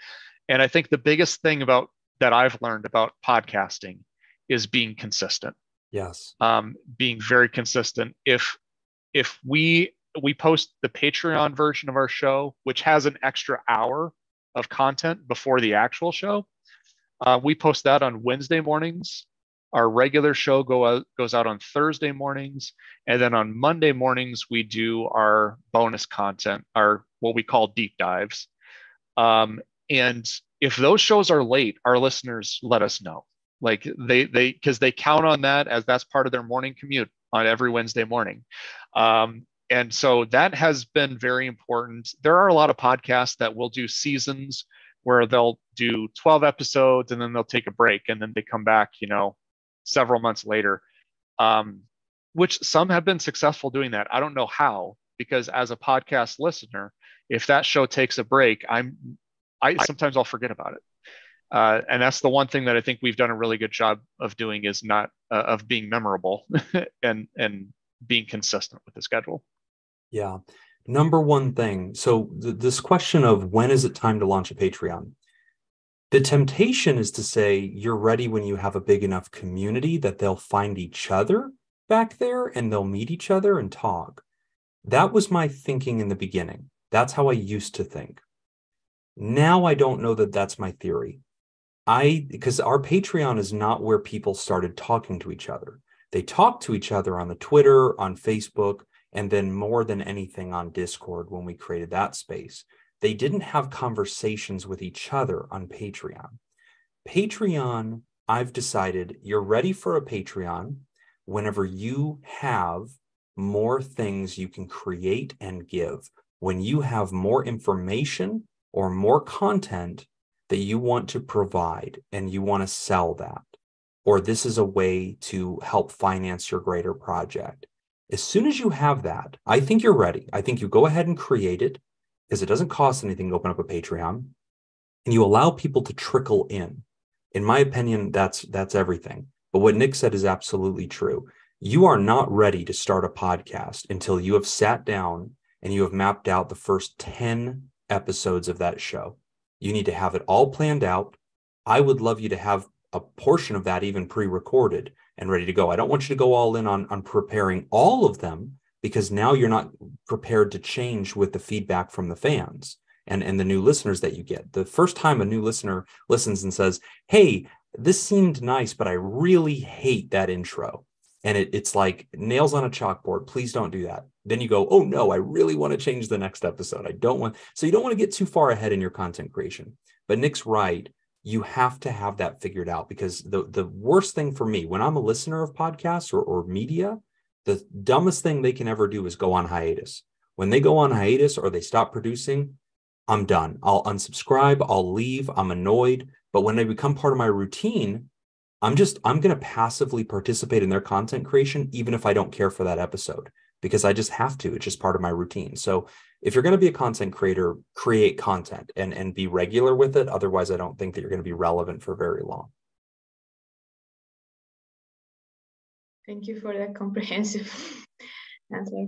[SPEAKER 1] And I think the biggest thing that I've learned about podcasting is being consistent.
[SPEAKER 3] Yes.
[SPEAKER 1] Being very consistent. If we post the Patreon version of our show, which has an extra hour of content before the actual show, we post that on Wednesday mornings. Our regular show goes out on Thursday mornings. And then on Monday mornings, we do our bonus content, our what we call deep dives. And if those shows are late, our listeners let us know. Because they count on that as that's part of their morning commute on every Wednesday morning. And so that has been very important. There are a lot of podcasts that will do seasons where they'll do 12 episodes and then they'll take a break and then they come back, several months later, which some have been successful doing that. I don't know how, because as a podcast listener, if that show takes a break, sometimes I'll forget about it. And that's the one thing that I think we've done a really good job of doing, is not of being memorable and being consistent with the schedule.
[SPEAKER 3] Yeah. Number one thing. So this question of when is it time to launch a Patreon? The temptation is to say you're ready when you have a big enough community that they'll find each other back there and they'll meet each other and talk. That was my thinking in the beginning. That's how I used to think. Now I don't know that that's my theory. Because our Patreon is not where people started talking to each other. They talk to each other on the Twitter, on Facebook, and then more than anything on Discord when we created that space. They didn't have conversations with each other on Patreon. Patreon, I've decided you're ready for a Patreon whenever you have more things you can create and give. When you have more information or more content that you want to provide and you want to sell that, or this is a way to help finance your greater project. As soon as you have that, I think you're ready. I think you go ahead and create it because it doesn't cost anything to open up a Patreon, and you allow people to trickle in. In my opinion, that's everything. But what Nick said is absolutely true. You are not ready to start a podcast until you have sat down and you have mapped out the first 10 episodes of that show. You need to have it all planned out. I would love you to have a portion of that even pre-recorded and ready to go. I don't want you to go all in on preparing all of them, because now you're not prepared to change with the feedback from the fans and the new listeners that you get. The first time a new listener listens and says, hey, this seemed nice, but I really hate that intro. And it's like nails on a chalkboard. Please don't do that. Then you go, oh no, I really want to change the next episode. So you don't want to get too far ahead in your content creation. But Nick's right. You have to have that figured out, because the worst thing for me when I'm a listener of podcasts or media, the dumbest thing they can ever do is go on hiatus. When they go on hiatus or they stop producing, I'm done. I'll unsubscribe. I'll leave. I'm annoyed. But when they become part of my routine, I'm going to passively participate in their content creation, even if I don't care for that episode, because I just have to. It's just part of my routine. So if you're going to be a content creator, create content and be regular with it. Otherwise, I don't think that you're going to be relevant for very long.
[SPEAKER 4] Thank you for that comprehensive answer.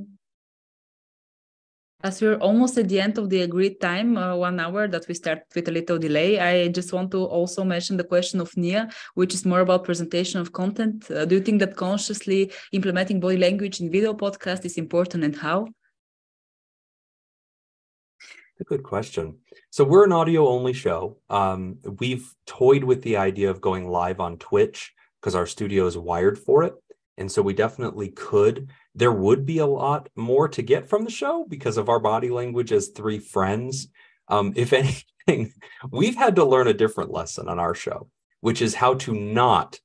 [SPEAKER 2] As we're almost at the end of the agreed time, 1 hour that we start with a little delay, I just want to also mention the question of Nia, which is more about presentation of content. Do you think that consciously implementing body language in video podcast is important, and how?
[SPEAKER 3] A good question. So we're an audio only show. We've toyed with the idea of going live on Twitch because our studio is wired for it. And so we definitely could. There would be a lot more to get from the show because of our body language as three friends. If anything, we've had to learn a different lesson on our show, which is how to not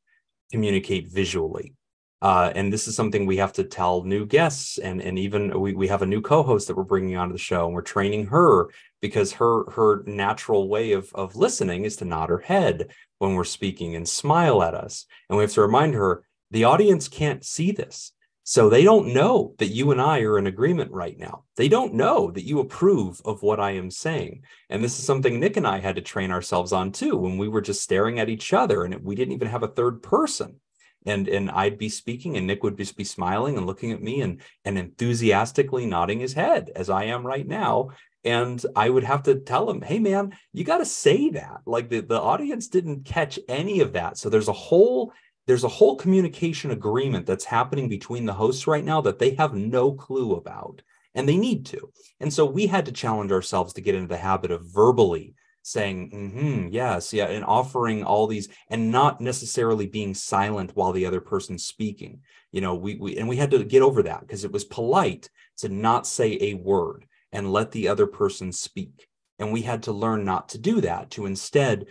[SPEAKER 3] communicate visually. And this is something we have to tell new guests. And even we have a new co-host that we're bringing onto the show, and we're training her because her natural way of listening is to nod her head when we're speaking and smile at us. And we have to remind her, the audience can't see this. So they don't know that you and I are in agreement right now. They don't know that you approve of what I am saying. And this is something Nick and I had to train ourselves on too, when we were just staring at each other and we didn't even have a third person. And I'd be speaking and Nick would just be smiling and looking at me and enthusiastically nodding his head as I am right now. And I would have to tell him, hey man, you got to say that. Like the audience didn't catch any of that. So there's a whole communication agreement that's happening between the hosts right now that they have no clue about, and they need to. And so we had to challenge ourselves to get into the habit of verbally saying, yes, yeah, and offering all these and not necessarily being silent while the other person's speaking. You know, we had to get over that because it was polite to not say a word and let the other person speak. And we had to learn not to do that, to instead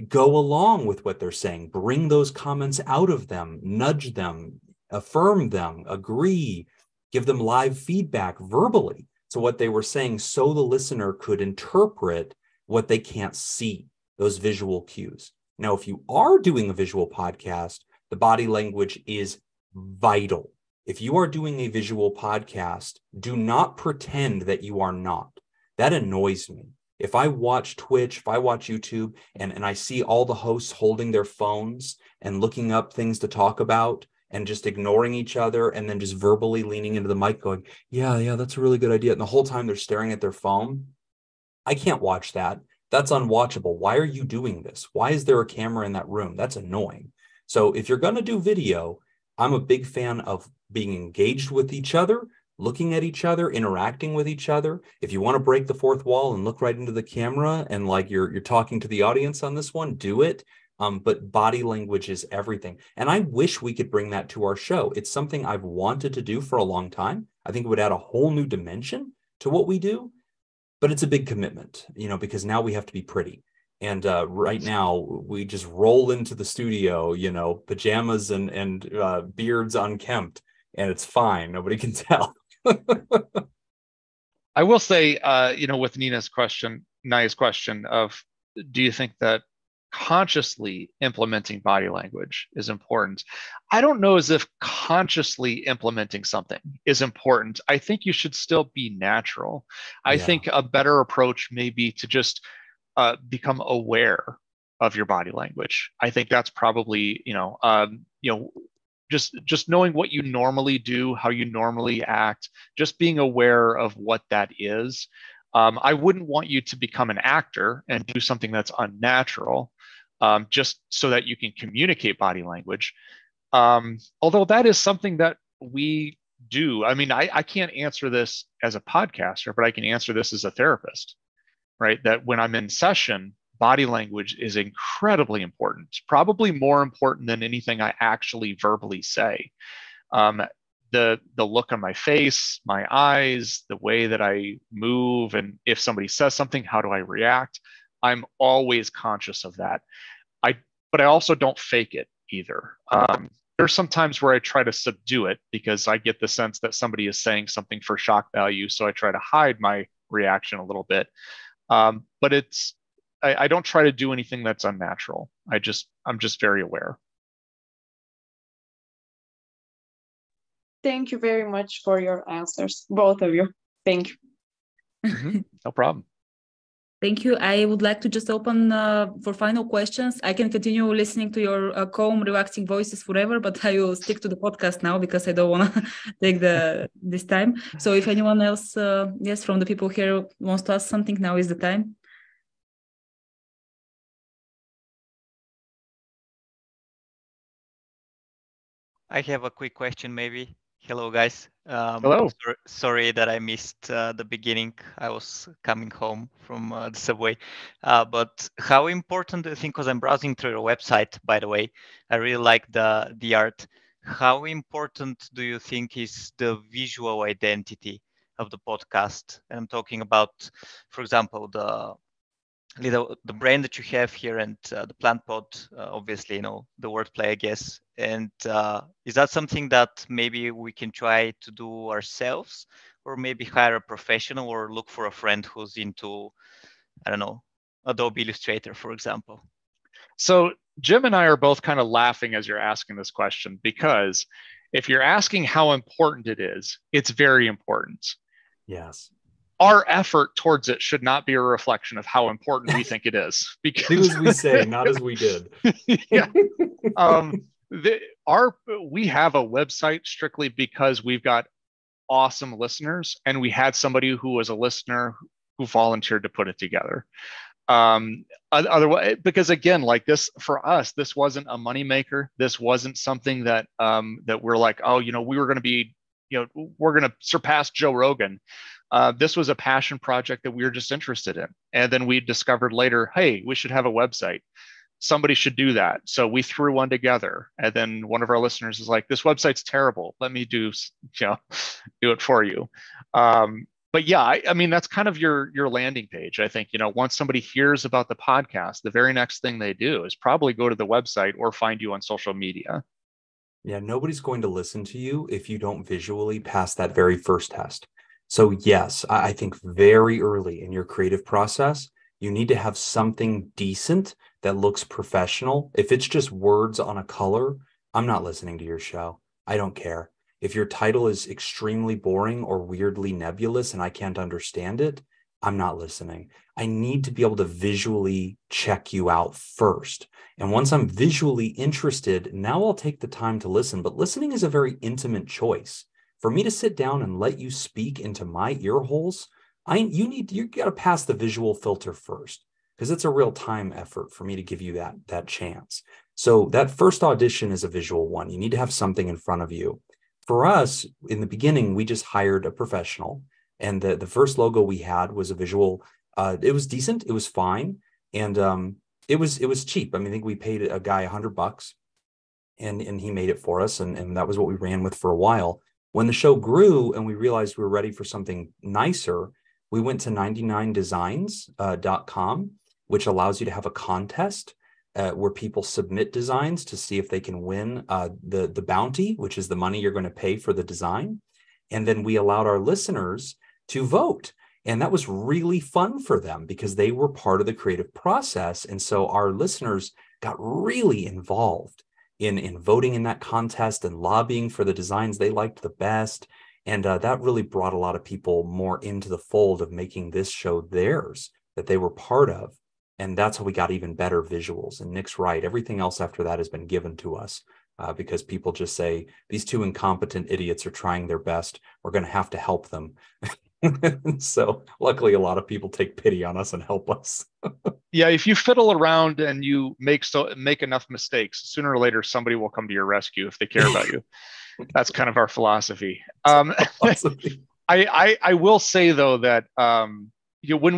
[SPEAKER 3] go along with what they're saying, bring those comments out of them, nudge them, affirm them, agree, give them live feedback verbally to what they were saying so the listener could interpret what they can't see, those visual cues. Now, if you are doing a visual podcast, the body language is vital. If you are doing a visual podcast, do not pretend that you are not. That annoys me. If I watch Twitch, if I watch YouTube, and I see all the hosts holding their phones and looking up things to talk about and just ignoring each other and then just verbally leaning into the mic going, yeah, that's a really good idea. And the whole time they're staring at their phone, I can't watch that. That's unwatchable. Why are you doing this? Why is there a camera in that room? That's annoying. So if you're going to do video, I'm a big fan of being engaged with each other, looking at each other, interacting with each other. If you want to break the fourth wall and look right into the camera and like you're talking to the audience on this one, do it. But body language is everything. And I wish we could bring that to our show. It's something I've wanted to do for a long time. I think it would add a whole new dimension to what we do, but it's a big commitment, because now we have to be pretty. And right now we just roll into the studio, pajamas and beards unkempt. and it's fine. Nobody can tell.
[SPEAKER 1] I will say, with Naya's question of, do you think that consciously implementing body language is important? I don't know as if consciously implementing something is important. I think you should still be natural. I think a better approach may be to just become aware of your body language. I think that's probably, just knowing what you normally do, how you normally act, just being aware of what that is. I wouldn't want you to become an actor and do something that's unnatural, just so that you can communicate body language. Although that is something that we do. I mean, I can't answer this as a podcaster, but I can answer this as a therapist, right? That when I'm in session, body language is incredibly important, probably more important than anything I actually verbally say. The look on my face, my eyes, the way that I move, and if somebody says something, how do I react? I'm always conscious of that. But I also don't fake it either. There's some times where I try to subdue it because I get the sense that somebody is saying something for shock value, so I try to hide my reaction a little bit. But I don't try to do anything that's unnatural. I'm just very aware.
[SPEAKER 5] Thank you very much for your answers, both of you. Thank you.
[SPEAKER 1] Mm-hmm. No problem.
[SPEAKER 2] Thank you. I would like to just open for final questions. I can continue listening to your calm, relaxing voices forever, but I will stick to the podcast now because I don't want to take this time. So if anyone else, from the people here wants to ask something, now is the time.
[SPEAKER 6] I have a quick question, maybe. Hello, guys.
[SPEAKER 1] Hello.
[SPEAKER 6] Sorry that I missed the beginning. I was coming home from the subway. But how important do you think, because I'm browsing through your website, by the way, I really like the art. How important do you think is the visual identity of the podcast? And I'm talking about, for example, the brand that you have here and the plant pot, obviously, the wordplay, I guess. And is that something that maybe we can try to do ourselves, or maybe hire a professional or look for a friend who's into, I don't know, Adobe Illustrator, for example?
[SPEAKER 1] So Jim and I are both kind of laughing as you're asking this question, because if you're asking how important it is, it's very important.
[SPEAKER 3] Yes.
[SPEAKER 1] Our effort towards it should not be a reflection of how important we think it is. Because
[SPEAKER 3] do as we say, not as we did.
[SPEAKER 1] Yeah. We have a website strictly because we've got awesome listeners, and we had somebody who was a listener who volunteered to put it together. Otherwise, because again, like this, for us, this wasn't a moneymaker. This wasn't something that we're like, we were going to be, we're going to surpass Joe Rogan. This was a passion project that we were just interested in. And then we discovered later, hey, we should have a website. Somebody should do that. So we threw one together. And then one of our listeners is like, this website's terrible. Let me do it for you. But yeah, I mean, that's kind of your landing page. I think, once somebody hears about the podcast, the very next thing they do is probably go to the website or find you on social media.
[SPEAKER 3] Yeah, nobody's going to listen to you if you don't visually pass that very first test. So yes, I think very early in your creative process, you need to have something decent that looks professional. If it's just words on a color, I'm not listening to your show. I don't care. If your title is extremely boring or weirdly nebulous and I can't understand it, I'm not listening. I need to be able to visually check you out first. And once I'm visually interested, now I'll take the time to listen. But listening is a very intimate choice. For me to sit down and let you speak into my ear holes, you got to pass the visual filter first, because it's a real time effort for me to give you that chance. So that first audition is a visual one. You need to have something in front of you. For us, in the beginning, we just hired a professional, and the first logo we had was a visual. It was decent. It was fine. And it was cheap. I mean, I think we paid a guy $100 and he made it for us. And that was what we ran with for a while. When the show grew and we realized we were ready for something nicer, we went to 99designs.com, which allows you to have a contest. where people submit designs to see if they can win the bounty, which is the money you're going to pay for the design. And then we allowed our listeners to vote. And that was really fun for them because they were part of the creative process. And so our listeners got really involved in voting in that contest and lobbying for the designs they liked the best. And that really brought a lot of people more into the fold of making this show theirs, that they were part of. And that's how we got even better visuals. And Nick's right. Everything else after that has been given to us because people just say, these two incompetent idiots are trying their best. We're going to have to help them. So luckily, a lot of people take pity on us and help us.
[SPEAKER 1] Yeah, if you fiddle around and you make enough mistakes, sooner or later, somebody will come to your rescue if they care about you. That's kind of our philosophy. I will say, though, that when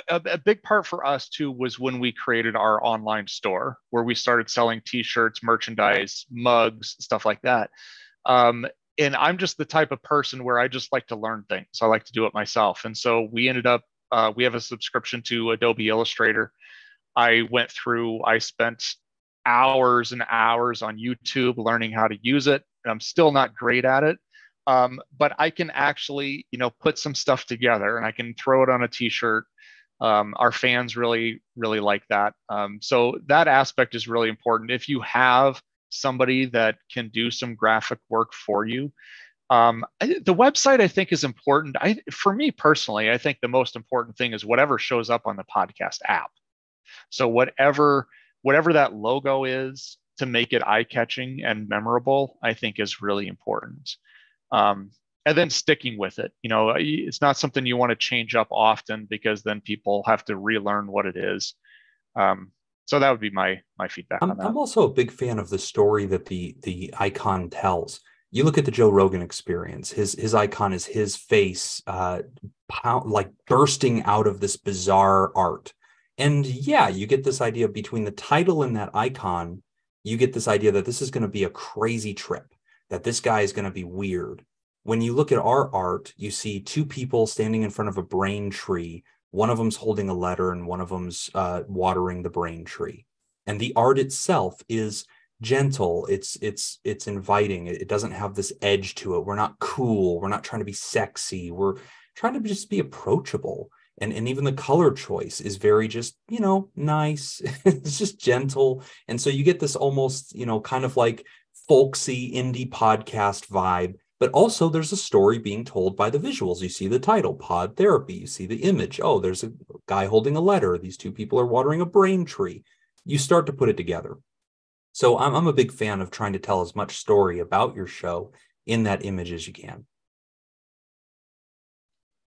[SPEAKER 1] a big part for us too was when we created our online store where we started selling T-shirts, merchandise, mugs, stuff like that. And I'm just the type of person where I just like to learn things. I like to do it myself. And so we ended up, we have a subscription to Adobe Illustrator. I spent hours and hours on YouTube learning how to use it. And I'm still not great at it. But I can actually, put some stuff together and I can throw it on a T-shirt. Our fans really, really like that. So that aspect is really important. If you have somebody that can do some graphic work for you, the website I think is important. For me personally, I think the most important thing is whatever shows up on the podcast app. So whatever that logo is, to make it eye-catching and memorable, I think is really important. And then sticking with it. It's not something you want to change up often because then people have to relearn what it is. So that would be my feedback on that.
[SPEAKER 3] I'm also a big fan of the story that the icon tells. You look at the Joe Rogan Experience. His icon is his face, like bursting out of this bizarre art. And yeah, you get this idea between the title and that icon. You get this idea that this is going to be a crazy trip, that this guy is going to be weird. When you look at our art, you see two people standing in front of a brain tree. One of them's holding a letter and one of them's watering the brain tree. And the art itself is gentle. It's inviting. It doesn't have this edge to it. We're not cool. We're not trying to be sexy. We're trying to just be approachable. And even the color choice is very just, nice. It's just gentle. And so you get this almost, kind of like folksy indie podcast vibe. But also there's a story being told by the visuals. You see the title, Pod Therapy. You see the image. Oh, there's a guy holding a letter. These two people are watering a brain tree. You start to put it together. So I'm a big fan of trying to tell as much story about your show in that image as you can.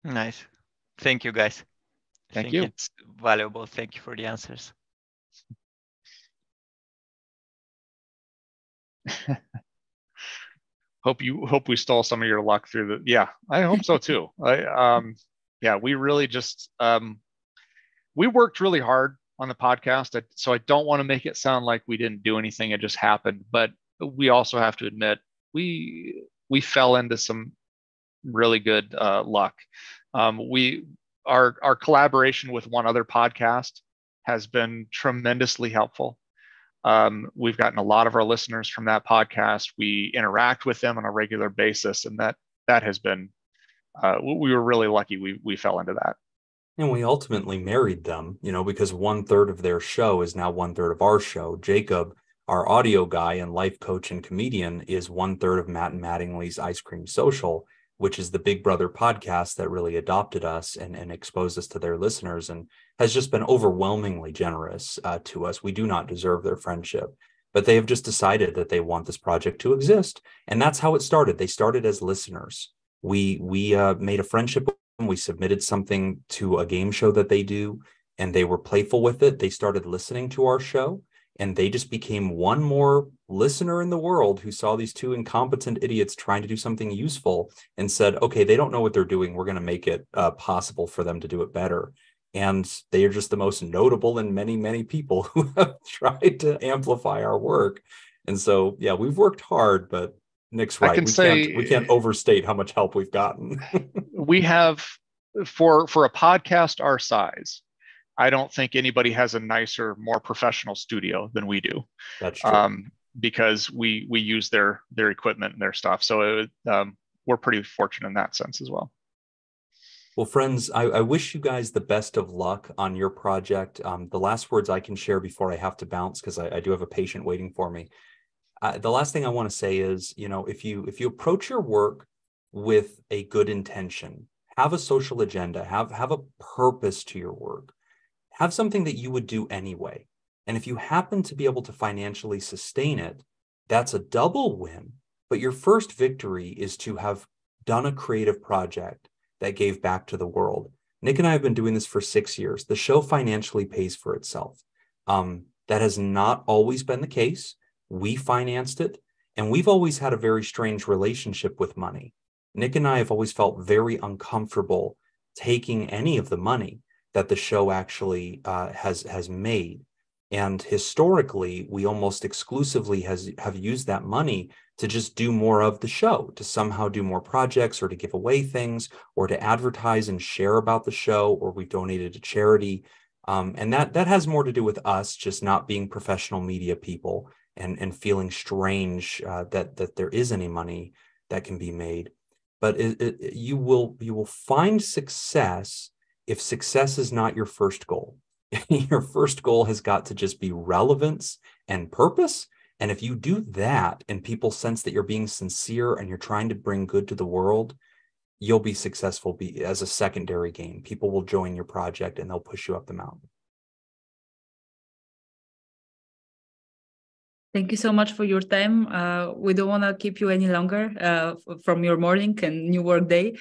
[SPEAKER 6] Nice. Thank you, guys.
[SPEAKER 1] Thank you.
[SPEAKER 6] It's valuable. Thank you for the answers.
[SPEAKER 1] Hope we stole some of your luck through yeah, I hope so too. We really just we worked really hard on the podcast, so I don't want to make it sound like we didn't do anything. It just happened, but we also have to admit we fell into some really good luck. Our collaboration with one other podcast has been tremendously helpful. We've gotten a lot of our listeners from that podcast. We interact with them on a regular basis, and that has been, we were really lucky we fell into that.
[SPEAKER 3] And we ultimately married them, because 1/3 of their show is now 1/3 of our show. Jacob, our audio guy and life coach and comedian, is 1/3 of Matt and Mattingly's Ice Cream Social, which is the Big Brother podcast that really adopted us and exposed us to their listeners and has just been overwhelmingly generous to us. We do not deserve their friendship, but they have just decided that they want this project to exist. And that's how it started. They started as listeners. We made a friendship. We submitted something to a game show that they do, and they were playful with it. They started listening to our show, and they just became one more listener in the world who saw these two incompetent idiots trying to do something useful and said, okay, they don't know what they're doing. We're going to make it possible for them to do it better. And they are just the most notable and many, many people who have tried to amplify our work. And so, yeah, we've worked hard, but Nick's right. We can't overstate how much help we've gotten.
[SPEAKER 1] We have, for a podcast our size, I don't think anybody has a nicer, more professional studio than we do.
[SPEAKER 3] That's true.
[SPEAKER 1] Because we use their equipment and their stuff. So we're pretty fortunate in that sense as well.
[SPEAKER 3] Well, friends, I wish you guys the best of luck on your project. The last words I can share before I have to bounce, because I do have a patient waiting for me. The last thing I want to say is, if you approach your work with a good intention, have a social agenda, have a purpose to your work, have something that you would do anyway. And if you happen to be able to financially sustain it, that's a double win. But your first victory is to have done a creative project that gave back to the world. Nick and I have been doing this for 6 years. The show financially pays for itself. That has not always been the case. We financed it, and we've always had a very strange relationship with money. Nick and I have always felt very uncomfortable taking any of the money that the show actually has made. And historically, we almost exclusively have used that money to just do more of the show, to somehow do more projects or to give away things or to advertise and share about the show, or we donated to charity. And that has more to do with us just not being professional media people and feeling strange that there is any money that can be made. But you will find success if success is not your first goal. Your first goal has got to just be relevance and purpose. And if you do that and people sense that you're being sincere and you're trying to bring good to the world, you'll be successful as a secondary gain. People will join your project and they'll push you up the mountain.
[SPEAKER 2] Thank you so much for your time. We don't want to keep you any longer from your morning and new work day.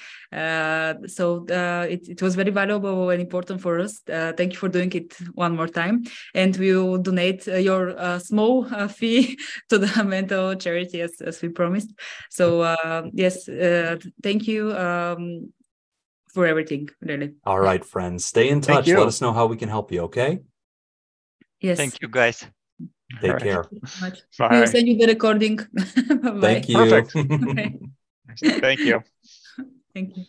[SPEAKER 2] So it was very valuable and important for us. Thank you for doing it one more time. And we will donate your small fee to the mental charity as we promised. So yes, thank you for everything, really.
[SPEAKER 3] All right, friends. Stay in touch. Let us know how we can help you, okay?
[SPEAKER 2] Yes.
[SPEAKER 6] Thank you, guys.
[SPEAKER 3] Take care.
[SPEAKER 2] Thank you so much.
[SPEAKER 1] Bye.
[SPEAKER 2] We'll send you the recording.
[SPEAKER 3] Thank you.
[SPEAKER 1] Perfect. Thank you.
[SPEAKER 2] Thank you.